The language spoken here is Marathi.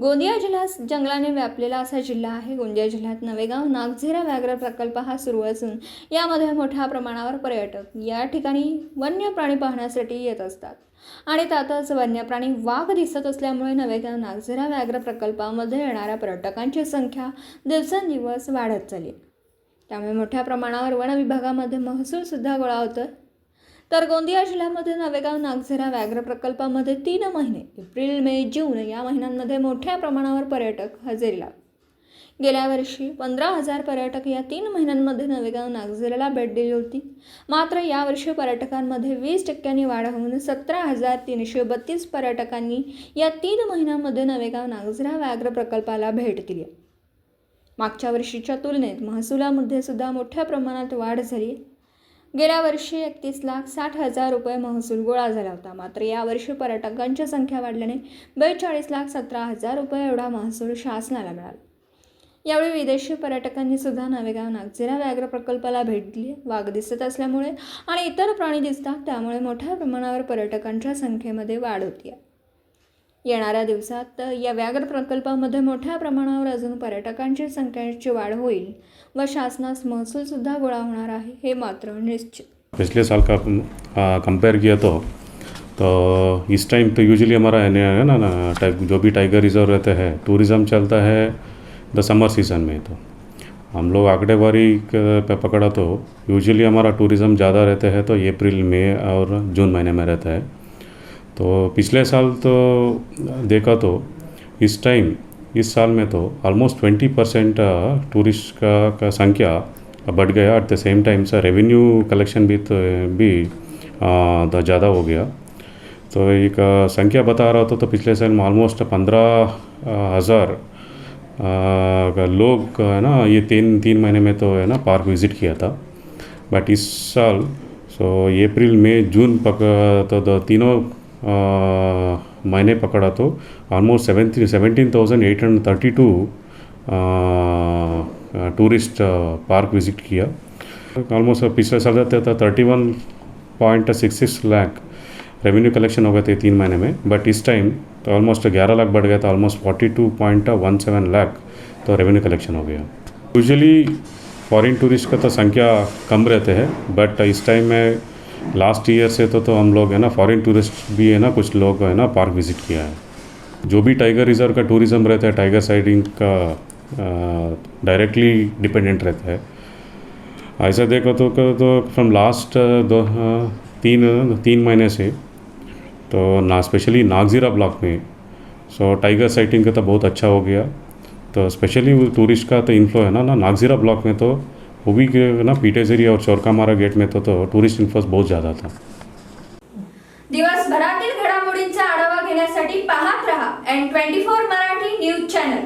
गोंदिया जिल्हा जंगलाने व्यापलेला असा जिल्हा आहे। गोंदिया जिल्ह्यात नवेगाव नागझिरा व्याघ्र प्रकल्प हा सुरू असून यामध्ये मोठ्या प्रमाणावर पर्यटक या ठिकाणी वन्य प्राणी पाहण्यासाठी येत असतात आणि त्यातच वन्य प्राणी वाघ दिसत असल्यामुळे नवेगाव नागझिरा व्याघ्र प्रकल्पामध्ये येणाऱ्या पर्यटकांची संख्या दिवसेंदिवस वाढत चालली। त्यामुळे मोठ्या प्रमाणावर वन विभागामध्ये महसूल सुद्धा गोळा होतोय। तर गोंदिया जिल्ह्यामध्ये नवेगाव नागझिरा व्याघ्र प्रकल्पामध्ये 3 महिने एप्रिल, मे, जून या महिन्यांमध्ये मोठ्या प्रमाणावर पर्यटक हजेरी लावतात। गेल्या वर्षी 15,000 पर्यटक या 3 महिन्यांमध्ये नवेगाव नागझिराला भेट दिली होती। मात्र यावर्षी पर्यटकांमध्ये 20% वाढ होऊन 17,332 पर्यटकांनी या 3 महिन्यांमध्ये नवेगाव नागझिरा व्याघ्र प्रकल्पाला भेट दिली। मागच्या वर्षीच्या तुलनेत महसुलामध्ये सुद्धा मोठ्या प्रमाणात वाढ झाली। गेल्या वर्षी 31,60,000 रुपये महसूल गोळा झाला होता। मात्र यावर्षी पर्यटकांची संख्या वाढल्याने 42,17,000 रुपये एवढा महसूल शासनाला मिळाला। यावेळी विदेशी पर्यटकांनी सुद्धा नवेगाव नागझिरा व्याघ्र प्रकल्पाला भेट दिली। वाघ दिसत असल्यामुळे आणि इतर प्राणी दिसतात, त्यामुळे मोठ्या प्रमाणावर पर्यटकांच्या संख्येमध्ये वाढ होती। येणाऱ्या दिवसात या व्याघ्र प्रकल्पामध्ये मोठ्या प्रमाणावर अजून पर्यटकांची संख्येची वाढ होईल व शासनास महसूल सुद्धा गोळा होणार आहे, हे मात्र निश्चित। पिछले साल का कंपेयर किया तो इस टाइम तो यूजुअली हमारा है ना जो भी टाइगर रिजर्व रहते हैं, टूरिज़्म चलता है द समर सीज़न में। तो हम लोग आंकड़ेबारी पे पकड़ा तो यूजुअली हमारा टूरिज़्म ज़्यादा रहते हैं तो अप्रैल, मई और जून महीने में रहता है। तो पिछले साल तो देखा तो इस साल में तो ऑलमोस्ट 20% टूरिस्ट का संख्या बढ़ गया। एट द सेम टाइम सा रेवेन्यू कलेक्शन भी ज़्यादा हो गया। तो एक संख्या बता रहा था तो पिछले साल में ऑलमोस्ट 15,000 लोग है ना ये तीन महीने में तो है ना पार्क विज़िट किया था। बट इस साल अप्रैल, मई, जून तो तीनों महीने पकड़ा तो ऑलमोस्ट 17,832 टूरिस्ट पार्क विज़िट किया। ऑलमोस्ट पिछले साल था 31.66 लाख रेवेन्यू कलेक्शन हो गए थे 3 महीने में। बट इस टाइम तो ऑलमोस्ट 11 लाख बढ़ गया था, ऑलमोस्ट 42.17 लाख तो रेवेन्यू कलेक्शन हो गया। यूजुअली फॉरेन टूरिस्ट का तो संख्या कम रहते हैं, बट इस टाइम में लास्ट ईयर से तो हम लोग है ना फॉरेन टूरिस्ट भी है ना कुछ लोग है ना पार्क विज़िट किया है। जो भी टाइगर रिजर्व का टूरिज़्म रहता है, टाइगर साइटिंग का डायरेक्टली डिपेंडेंट रहता है। ऐसा देखो तो फ्रॉम लास्ट 3 महीने से तो ना स्पेशली नागझिरा ब्लॉक में टाइगर साइटिंग का तो बहुत अच्छा हो गया। तो स्पेशली टूरिस्ट का तो इन्फ्लो है ना नागझिरा ब्लॉक में तो वो भी ना पीटेझरी और चोरकामारा गेट में तो टूरिस्ट इन्फ्लो बहुत ज़्यादा था। दिवसभरातील घडामोडींचा आढावा घेण्यासाठी पाहत रहा N24 मराठी न्यूज चॅनल।